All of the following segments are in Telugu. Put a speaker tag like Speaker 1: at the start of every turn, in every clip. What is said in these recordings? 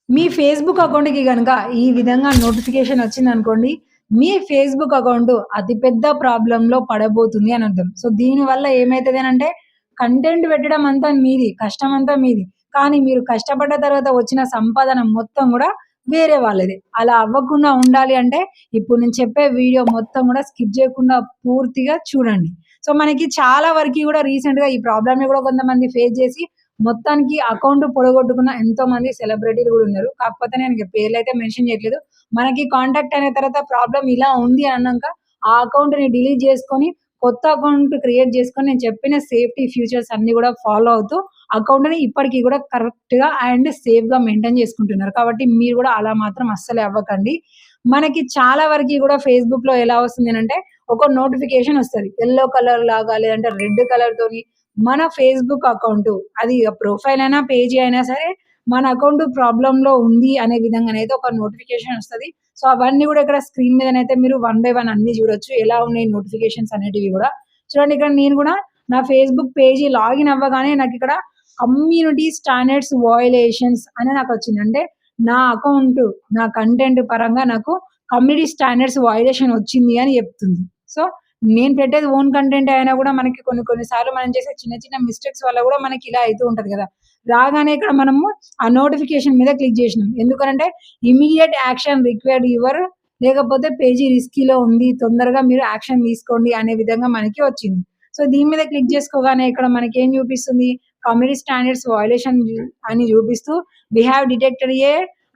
Speaker 1: మీ ఫేస్‌బుక్ అకౌంట్‌కి గనక ఈ విధంగా నోటిఫికేషన్ వచ్చిందనుకోండి, మీ ఫేస్‌బుక్ అకౌంట్ అతిపెద్ద ప్రాబ్లమ్‌లో పడబోతుంది అని అర్థం. సో, దీనివల్ల ఏమైతది అనంటే, కంటెంట్ పెట్టడం అంతా మీది, కష్టం అంతా మీది. కానీ మీరు కష్టపడ్డ తర్వాత వచ్చిన సంపాదన మొత్తం గూడా వేరే వాళ్ళది. అలా అవ్వకుండా ఉండాలి అంటే, ఇప్పుడు నేను చెప్పే వీడియో మొత్తం గూడా స్కిప్ జేయకుండా పూర్తిగా చూడండి. సో, మనకి చాలా వరకి గూడా రీసెంట్‌గా ఈ ప్రాబ్లమ్‌ని గూడా కొంతమంది ఫేస్ జేసి మొత్తానికి అకౌంట్ పొడగొట్టుకున్న ఎంతోమంది సెలబ్రిటీలు గూడా ఉన్నారు. కాకపోతే నేను ఇగ పేర్లయితే మెన్షన్ చేయట్లేదు. మనకి కాంటాక్ట్ అయిన తర్వాత ప్రాబ్లమ్ ఇలా ఉంది అన్నాక ఆ అకౌంట్‌ని డిలీట్ చేసుకొని, కొత్త అకౌంట్ క్రియేట్ చేసుకొని నేను చెప్పిన సేఫ్టీ ఫీచర్స్ అన్నీ గూడా ఫాలో అవుతూ అకౌంట్‌ని ఇప్పటికి గూడా కరెక్ట్‌గా అండ్ సేఫ్‌గా మెయింటైన్ చేసుకుంటున్నారు. కాబట్టి మీరు గూడా అలా మాత్రం అస్సలే అవ్వకండి. మనకి చాలా వరకి గూడా ఫేస్‌బుక్‌లో ఎలా వస్తుంది అనంటే ఒక నోటిఫికేషన్ ఒస్తది. యెల్లో కలర్ లాగా లేదంటే రెడ్ కలర్‌తోని మన ఫేస్‌బుక్ అకౌంటు అది ప్రొఫైల్ అయినా, పేజీ అయినా సరే మన అకౌంట్ ప్రాబ్లమ్‌లో ఉంది అనే విధంగానైతే ఒక నోటిఫికేషన్ ఒస్తది. సో, అవన్నీ గూడా ఇక్కడ స్క్రీన్ మీదనైతే మీరు వన్ బై వన్ అన్నీ జూడొచ్చు. ఎలా ఉన్నాయి నోటిఫికేషన్స్ అనేటివి గూడా. చూడండి ఇక్కడ నేను గూడా నా ఫేస్‌బుక్ పేజీ లాగిన్ అవ్వగానే నాకిక్కడ కమ్యూనిటీ స్టాండర్డ్స్ వయోలేషన్స్ అని నాకొచ్చింది. అంటే నా అకౌంట్, నా కంటెంట్ పరంగా నాకు కమ్యూనిటీ స్టాండర్డ్స్ వయోలేషన్ వచ్చింది అని జెప్తుంది. సో, నేను పెట్టేది ఓన్ కంటెంటే అయినా గూడా మనకి కొన్ని కొన్ని సార్లు మనం చేసే చిన్న చిన్న మిస్టేక్స్ వల్ల గూడా మనకి ఇలా అయితూ ఉంటది గదా! రాగానే ఇక్కడ మనము ఆ నోటిఫికేషన్ మీద క్లిక్ జేసినాం. ఎందుకనంటే ఇమ్మీడియేట్ యాక్షన్ రిక్వైర్డ్ యువర్ లేకపోతే పేజీ రిస్కీలో ఉంది. తొందరగా మీరు యాక్షన్ తీసుకోండి అనే విధంగా మనకి వచ్చింది. సో, దీని మీద క్లిక్ జేసుకోగానే ఇక్కడ మనకేం చూపిస్తుంది? కమ్యూనిటీ స్టాండర్డ్స్ వయోలేషన్ అని చూపిస్తూ వి హావ్ డిటెక్టెడ్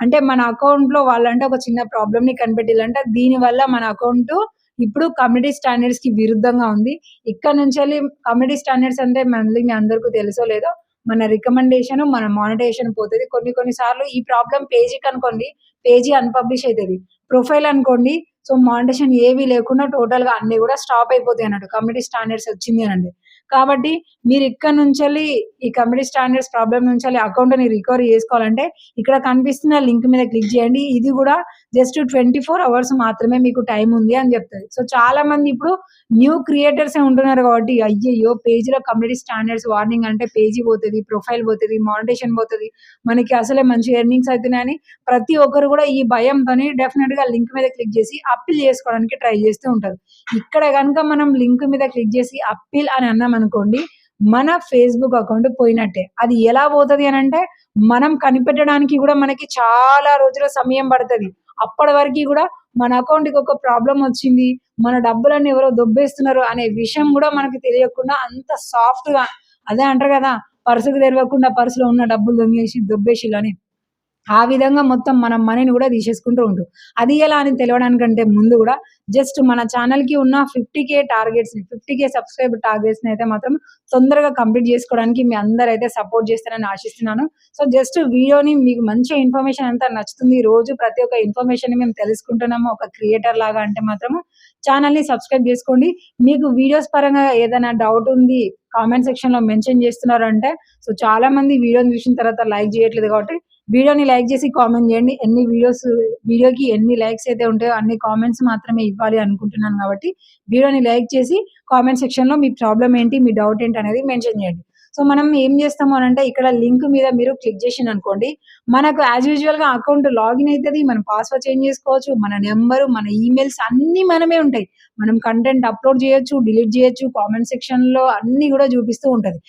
Speaker 1: అంటే మన అకౌంట్‌లో వాళ్ళంటే ఒక చిన్న ప్రాబ్లమ్‌ని కనిపెట్టిల్లంట. దీనివల్ల మన అకౌంటు ఇప్పుడు కమ్యూనిటీ స్టాండర్డ్స్‌కి విరుద్ధంగా ఉంది. ఇక్కడ నుంచెల్లి కమ్యూనిటీ స్టాండర్డ్స్ అంటే మళ్ళీ మీ అందరికీ తెలుసో లేదో మన రికమెండేషన్, మన మానిటైజేషన్ పోతది. కొన్ని కొన్ని సార్లు ఈ ప్రాబ్లమ్ పేజీకనుకోండి, పేజీ అన్‌పబ్లిష్ అయితది. ప్రొఫైల్ అనుకోండి, సో మానిటైజేషన్ ఏవి లేకుండా టోటల్‌గా అన్నీ గూడా స్టాప్ అయిపోతాయన్నట్టు. కమ్యూనిటీ స్టాండర్డ్స్ వచ్చింది అనంటే. కాబట్టి మీరు ఇక్కడ నుంచెల్లి ఈ కమ్యూనిటీ స్టాండర్డ్స్ ప్రాబ్లమ్ నుంచెల్లి అకౌంట్‌ని రికవరీ చేసుకోవాలంటే ఇక్కడ కనిపిస్తున్న లింక్ మీద క్లిక్ చేయండి. ఇది గూడా జస్ట్ 24 అవర్స్ మాత్రమే మీకు టైమ్ ఉంది అని జెప్తది. సో చాలా మంది ఇప్పుడు న్యూ క్రియేటర్సే ఉంటున్నారు గాబట్టి, అయ్యయ్యో! పేజ్‌లో కమ్యూనిటీ స్టాండర్డ్స్ వార్నింగ్ అంటే పేజీ పోతది, ప్రొఫైల్ పోతది, మానిటైజేషన్ పోతది. మనకి అసలే మంచి ఎర్నింగ్స్ అయితున్నాయని ప్రతి ఒక్కరు గూడా ఈ భయంతోని డెఫినిట్‌గా లింక్ మీద క్లిక్ జేసి అప్పీల్ జేసుకోవడానికి ట్రై జేస్తూ ఉంటారు. ఇక్కడ గనుక మనం లింక్ మీద క్లిక్ జేసి అప్పీల్ అని అన్నామనుకోండి, మన ఫేస్‌బుక్ అకౌంట్ పోయినట్టే. అది ఎలా పోతది అనంటే, మనం కనిపెట్టడానికి గూడా మనకి చాలా రోజుల సమయం పడతది. అప్పటి వరకి గూడా మన అకౌంట్‌కి ఒక ప్రాబ్లమ్ వచ్చింది. మన డబ్బులన్నీ ఎవరో దొబ్బేస్తున్నారు అనే విషయం గూడా మనకు తెలియకుండా అంత సాఫ్ట్‌గా అదే అంటారు గదా! పర్సుకు తెలవకుండా పర్సులో ఉన్న డబ్బులు దొబ్బేసిల్లని. ఆ విధంగా మొత్తం మన మనీని గూడా తీసేసుకుంటూ ఉంటరు. అది ఎలా అని తెలవడానికంటే ముందు గూడా జస్ట్ మన ఛానెల్‌కి ఉన్న 50,000 సబ్‌స్క్రైబర్ టార్గెట్స్‌ని అయితే మాత్రం తొందరగా కంప్లీట్ జేసుకోవడానికి మీ అందరైతే సపోర్ట్ జేస్తారని ఆశిస్తున్నాను. సో, జస్ట్ వీడియోని మీకు మంచి ఇన్ఫర్మేషన్ అంతా నచ్చుతుంది. రోజు ప్రతి ఒక్క ఇన్ఫర్మేషన్‌ని మేము తెలుసుకుంటున్నాము. ఒక క్రియేటర్ లాగా అంటే మాత్రము ఛానెల్‌ని సబ్‌స్క్రైబ్ జేసుకోండి. మీకు వీడియోస్ పరంగా ఏదైనా డౌట్ ఉంది, కామెంట్ సెక్షన్‌లో మెన్షన్ జేస్తున్నారంటే సో, చాలా మంది వీడియోని జూసిన తర్వాత లైక్ జేయట్లేదు కాబట్టి వీడియోని లైక్ చేసి కామెంట్ చేయండి. వీడియోకి ఎన్ని లైక్స్ అయితే ఉంటాయో అన్ని కామెంట్స్ మాత్రమే ఇవ్వాలి అనుకుంటున్నాను కాబట్టి, వీడియోని లైక్ చేసి కామెంట్ సెక్షన్‌లో మీ ప్రాబ్లమ్ ఏంటి? మీ డౌట్ ఏంటి? అనేది మెన్షన్ చేయండి. సో, మనం ఏం చేస్తాము అనంటే ఇక్కడ లింక్ మీద మీరు క్లిక్ చేసిండ్రనుకోండి, మనకు యాస్ యూజువల్‌గా అకౌంట్ లాగిన్ అయితది. మనం పాస్వర్డ్ చేంజ్ చేసుకోవచ్చు. మన నంబరు, మన ఈమెయిల్స్ అన్నీ మనమే ఉంటాయి. మనం కంటెంట్ అప్‌లోడ్ చేయొచ్చు, డిలీట్ చేయొచ్చు. కామెంట్ సెక్షన్‌లో అన్నీ కూడా చూపిస్తూ ఉంటది.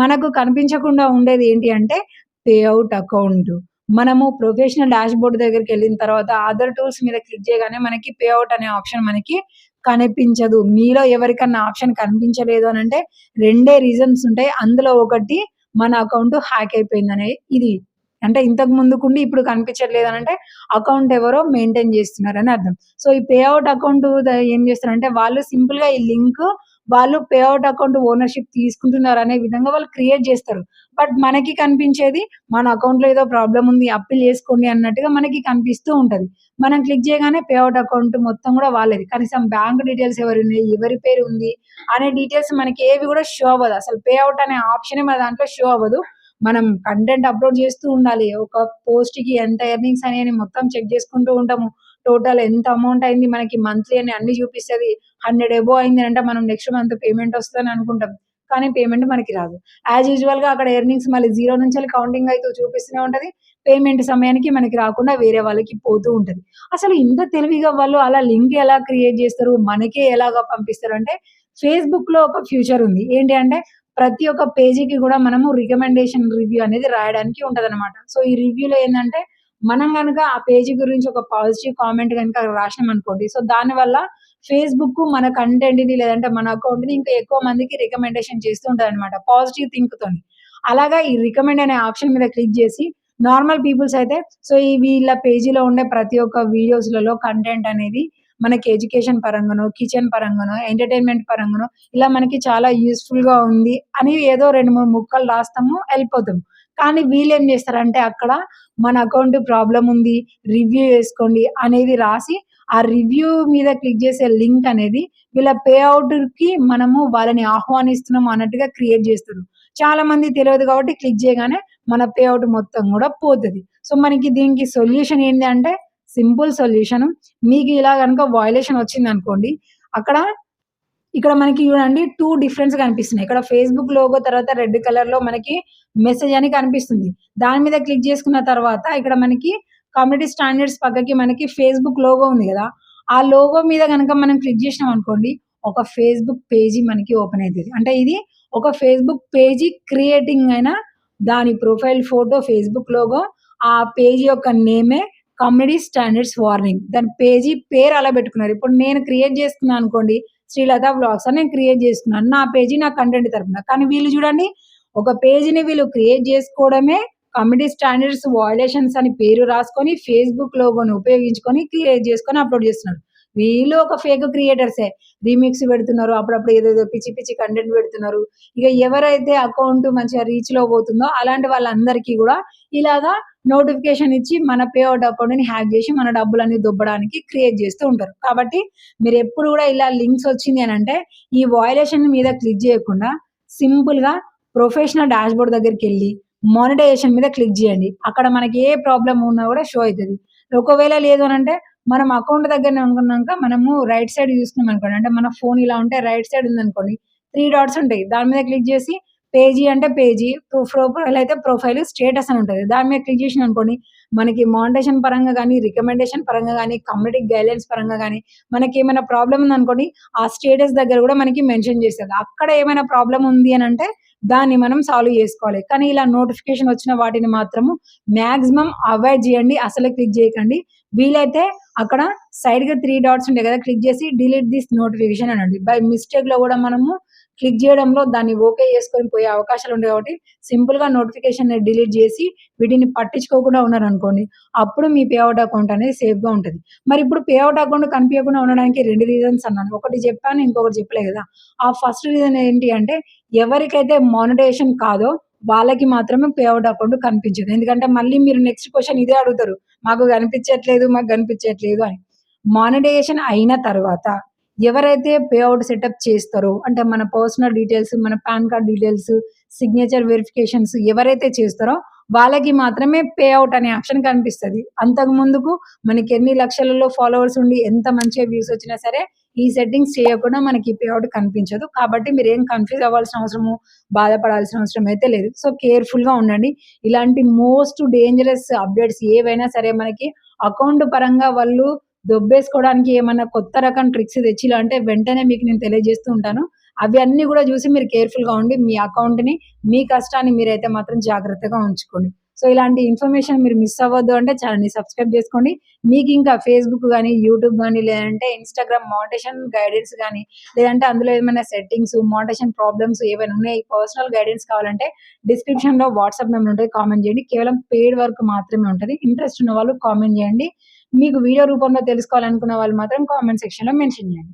Speaker 1: మనకు కనిపించకుండా ఉండేది ఏంటి అంటే పేఔట్ అకౌంట్. మనము ప్రొఫెషనల్ డాష్‌బోర్డ్ దగ్గరికెళ్ళిన తర్వాత అదర్ టూల్స్ మీద క్లిక్ చేయగానే మనకి పేఔట్ అనే ఆప్షన్ మనకి కనిపించదు. మీలో ఎవరికన్నా ఆప్షన్ కనిపించలేదు అనంటే రెండే రీజన్స్ ఉంటాయి. అందులో ఒకటి మన అకౌంట్ హ్యాక్ అయిపోయిందనే ఇది. అంటే ఇంతకు ముందుకుండి ఇప్పుడు కనిపించట్లేదు అనంటే అకౌంట్ ఎవరో మెయింటైన్ చేస్తున్నారని అర్థం. సో, ఈ పేఔట్ అకౌంట్ ఏం చేస్తారంటే వాళ్ళు సింపుల్‌గా ఈ లింక్ వాళ్ళు పేఔట్ అకౌంట్ ఓనర్‌షిప్ తీసుకుంటున్నారనే విధంగా వాళ్ళు క్రియేట్ చేస్తారు. బట్ మనకి కనిపించేది మన అకౌంట్‌లో ఏదో ప్రాబ్లమ్ ఉంది. అప్పీల్ చేసుకోండి అన్నట్టుగా మనకి కనిపిస్తూ ఉంటది. మనం క్లిక్ చేయగానే పేఔట్ అకౌంట్ మొత్తం గూడా వాళ్ళది. కనీసం బ్యాంక్ డీటెయిల్స్ ఎవరున్నాయి, ఎవరి పేరు ఉంది అనే డీటెయిల్స్ మనకి ఏవి గూడా షో అవ్వదు. అసలు పేఔట్ అనే ఆప్షనే మన దాంట్లో షో అవ్వదు. మనం కంటెంట్ అప్‌లోడ్ చేస్తూ ఉండాలి. ఒక పోస్ట్‌కి ఎంత ఎర్నింగ్స్ అయినాయని మొత్తం చెక్ చేసుకుంటూ ఉంటాము. టోటల్ ఎంత అమౌంట్ అయింది మనకి మంత్లీ అని అన్నీ చూపిస్తది. 100 అబోవ్ అయింది అంటే మనం నెక్స్ట్ మంత్ పేమెంట్ వస్తదని అనుకుంటాం. కానీ పేమెంట్ మనకి రాదు. యాజ్ యూజువల్‌గా అక్కడ ఎర్నింగ్స్ మళ్ళీ 0 నుంచెల్లి కౌంటింగ్ అయితూ చూపిస్తూనే ఉంటది. పేమెంట్ సమయానికి మనకి రాకుండా వేరే వాళ్ళకి పోతూ ఉంటది. అసలు ఇంత తెలివిగా వాళ్ళు అలా లింక్ ఎలా క్రియేట్ చేస్తారు? మనకే ఎలాగా పంపిస్తారంటే ఫేస్‌బుక్‌లో ఒక ఫ్యూచర్ ఉంది. ఏంటి అంటే ప్రతి ఒక్క పేజీకి గూడా మనము రికమెండేషన్ రివ్యూ అనేది రాయడానికి ఉంటదనమాట. సో, ఈ రివ్యూలో ఏందంటే మనం గనక ఆ పేజీ గురించి ఒక పాజిటివ్ కామెంట్ గనక రాసినామనుకోండి. సో, దానివల్ల ఫేస్‌బుక్ మన కంటెంట్‌ని లేదంటే మన అకౌంట్‌ని ఇంకా ఎక్కువ మందికి రికమెండేషన్ చేస్తూ ఉంటదనమాట. పాజిటివ్ థింక్‌తోని. అలాగా ఈ రికమెండ్ అనే ఆప్షన్ మీద క్లిక్ జేసి నార్మల్ పీపుల్స్ అయితే సో, ఈ వీళ్ళ పేజీలో ఉండే ప్రతి ఒక్క వీడియోస్‌లలో కంటెంట్ అనేది మనకి ఎడ్యుకేషన్ పరంగానో, కిచెన్ పరంగానో, ఎంటర్‌టైన్‌మెంట్ పరంగానో ఇలా మనకి చాలా యూజ్‌ఫుల్‌గా ఉంది అని ఏదో 2, 3 ముక్కలు రాస్తాము, ఎళ్ళిపోతాం. కానీ వీళ్ళేం జేస్తారంటే అక్కడ మన అకౌంట్ ప్రాబ్లమ్ ఉంది, రివ్యూ చేసుకోండి అనేది రాసి, ఆ రివ్యూ మీద క్లిక్ చేసే లింక్ అనేది వీళ్ళ పే ఔట్‌కి మనము వాళ్ళని ఆహ్వానిస్తున్నాం అన్నట్టుగా క్రియేట్ జేస్తారు. చాలా మందికి తెలవదు కాబట్టి క్లిక్ చేయగానే మన పే ఔట్ మొత్తం గూడా పోతది. సో, మనకి దీనికి సొల్యూషన్ ఏంటి అంటే సింపుల్ సొల్యూషను. మీకు ఇలా గనుక వయలేషన్ వచ్చిందనుకోండి, అక్కడ ఇక్కడ మనకి చూడండి 2 డిఫరెన్స్ కనిపిస్తున్నాయి. ఇక్కడ ఫేస్‌బుక్ లోగో తర్వాత రెడ్ కలర్‌లో మనకి మెసేజ్ అని కనిపిస్తుంది. దాని మీద క్లిక్ చేసుకున్న తర్వాత ఇక్కడ మనకి కమ్యూనిటీ స్టాండర్డ్స్ పక్కకి మనకి ఫేస్‌బుక్ లోగో ఉంది గదా! ఆ లోగో మీద గనక మనం క్లిక్ చేసినామనుకోండి, ఒక ఫేస్‌బుక్ పేజీ మనకి ఓపెన్ అయితది. అంటే ఇది ఒక ఫేస్‌బుక్ పేజీ క్రియేటింగ్ అయిన దాని ప్రొఫైల్ ఫోటో ఫేస్‌బుక్ లోగో, ఆ పేజీ యొక్క నేమే కమ్యూనిటీ స్టాండర్డ్స్ వార్నింగ్. దాని పేజీ పేరు అలా పెట్టుకున్నారు. ఇప్పుడు నేను క్రియేట్ చేసుకున్నా అనుకోండి శ్రీలత వ్లాగ్స్ అని నేను క్రియేట్ చేసుకున్నాను. నా పేజీ నా కంటెంట్ తరపున. కానీ వీళ్ళు చూడండి ఒక పేజీని వీళ్ళు క్రియేట్ చేసుకోవడమే కమ్యూనిటీ స్టాండర్డ్స్ వయలేషన్స్ అని పేరు రాసుకొని ఫేస్‌బుక్ లోగోని ఉపయోగించుకొని క్రియేట్ చేసుకొని అప్‌లోడ్ చేస్తున్నారు. వీళ్ళు ఒక ఫేక్ క్రియేటర్సే. రీమిక్స్ పెడుతున్నారు. అప్పుడప్పుడు ఏదేదో పిచ్చి పిచ్చి కంటెంట్ పెడుతున్నారు. ఇక ఎవరైతే అకౌంట్ మంచిగా రీచ్‌లో పోతుందో అలాంటి వాళ్ళందరికీ గూడా ఇలాగా నోటిఫికేషన్ ఇచ్చి మన పే ఔట్ అకౌంట్‌ని హ్యాక్ జేసి మన డబ్బులన్నీ దొబ్బడానికి క్రియేట్ జేస్తూ ఉంటారు. కాబట్టి మీరెప్పుడు గూడా ఇలా లింక్స్ వచ్చింది అనంటే ఈ వయలేషన్ మీద క్లిక్ జేయకుండా సింపుల్‌గా ప్రొఫెషనల్ డాష్‌బోర్డ్ దగ్గరికెళ్లి మానిటైజేషన్ మీద క్లిక్ జేయండి. అక్కడ మనకి ఏ ప్రాబ్లమ్ ఉన్నా గూడా షో అయితది. ఒకవేళ లేదు అనంటే మనం అకౌంట్ దగ్గరనే అనుకున్నాక మనము రైట్ సైడ్ చూసుకున్నామనుకోండి అంటే మన ఫోన్ ఇలా ఉంటే రైట్ సైడ్ ఉందనుకోండి 3 డాట్స్ ఉంటాయి. దాని మీద క్లిక్ జేసి పేజీ అంటే పేజీ, ప్రొఫైల్ అయితే ప్రొఫైల్, స్టేటస్ అని ఉంటది. దాని మీద క్లిక్ చేసినామనుకోండి, మనకి మానిటైజేషన్ పరంగా గాని, రికమెండేషన్ పరంగా గాని, కమ్యూనిటీ గైడ్‌లైన్స్ పరంగా గాని, మనకేమైనా ప్రాబ్లమ్ ఉందనుకోండి, ఆ స్టేటస్ దగ్గర గూడా మనకి మెన్షన్ చేస్తది. అక్కడ ఏమైనా ప్రాబ్లమ్ ఉంది అనంటే, దాన్ని మనం సాల్వ్ జేసుకోవాలి. కానీ ఇలా నోటిఫికేషన్ వచ్చిన వాటిని మాత్రము మాక్సిమం అవాయిడ్ జేయండి. అసలే క్లిక్ జేయకండి. వీలైతే అక్కడ సైడ్‌గా 3 డాట్స్ ఉంటాయి గదా! Click JC delete this notification అనండి. బై మిస్టేక్‌లో గూడా మనము క్లిక్ జేయడంలో దాన్ని ఓకే చేసుకొని పోయే అవకాశాలుంటాయి కాబట్టి, సింపుల్‌గా నోటిఫికేషన్‌ని డిలీట్ జేసి, వీటిని పట్టించుకోకుండా ఉన్నారనుకోండి, అప్పుడు మీ పే ఔట్ అకౌంట్ అనేది సేఫ్‌గా ఉంటది. మరిప్పుడు పే ఔట్ అకౌంట్ కనిపియకుండా ఉండడానికి 2 రీజన్స్ అన్నాను. ఒకటి జెప్పాను, ఇంకొకటి చెప్పలే గదా! ఆ ఫస్ట్ రీజన్ ఏంటి అంటే, ఎవరికైతే మానిటైజేషన్ కాదో వాళ్ళకి మాత్రమే పే ఔట్ అకౌంట్ కనిపించదు. ఎందుకంటే, మళ్ళీ మీరు నెక్స్ట్ క్వెషన్ ఇదే అడుగుతారు. మాకు గనిపించట్లేదు అని. మానిటైజేషన్ అయిన తర్వాత ఎవరైతే పే ఔట్ సెటప్ చేస్తారో అంటే మన పర్సనల్ డీటెయిల్స్, మన pan card details, signature verifications ఎవరైతే చేస్తారో వాళ్ళకి మాత్రమే పే ఔట్ అనే ఆప్షన్ కనిపిస్తది. అంతకు ముందుకు మనకి ఎన్ని లక్షలలో ఫాలోవర్స్ ఉండి ఎంత మంచిగా వ్యూస్ వచ్చినా సరే ఈ సెట్టింగ్స్ చేయకుండా మనకి పే ఔట్ కనిపించదు. కాబట్టి మీరేం కన్‌ఫ్యూజ్ అవ్వాల్సిన అవసరము, బాధపడాల్సిన అవసరం అయితే లేదు. సో, కేర్‌ఫుల్‌గా ఉండండి. ఇలాంటి మోస్ట్ డేంజరస్ అప్‌డేట్స్ ఏవైనా సరే మనకి అకౌంట్ పరంగా వాళ్ళు దొబ్బేసుకోవడానికి ఏమన్నా కొత్త రకం ట్రిక్స్ తెచ్చిలా అంటే వెంటనే మీకు నేను తెలియజేస్తూ ఉంటాను. అవి అన్నీ గూడా జూసి మీరు కేర్‌ఫుల్‌గా ఉండి మీ అకౌంట్‌ని, మీ కష్టాన్ని మీరైతే మాత్రం జాగ్రత్తగా ఉంచుకోండి. సో, ఇలాంటి ఇన్ఫర్మేషన్ మీరు మిస్ అవ్వద్దు అంటే ఛానెల్‌ని సబ్స్క్రైబ్ జేసుకోండి. మీకింకా ఫేస్‌బుక్ గాని, యూట్యూబ్ గాని, లేదంటే ఇన్‌స్టాగ్రామ్ మోనిటైజేషన్ గైడెన్స్ గాని, లేదంటే అందులో ఏమైనా సెట్టింగ్స్, మోనిటైజేషన్ ప్రాబ్లమ్స్ ఏవైనా ఉన్నాయి, పర్సనల్ గైడెన్స్ కావాలంటే డిస్క్రిప్షన్‌లో వాట్సాప్ నంబర్ ఉంటది. కామెంట్ జేయండి. కేవలం పెయిడ్ వర్క్ మాత్రమే ఉంటది. ఇంట్రెస్ట్ ఉన్న వాళ్ళు కామెంట్ జేయండి. మీకు వీడియో రూపంలో తెలుసుకోవాలనుకున్న వాళ్ళు మాత్రం కామెంట్ సెక్షన్‌లో మెన్షన్ జేయండి.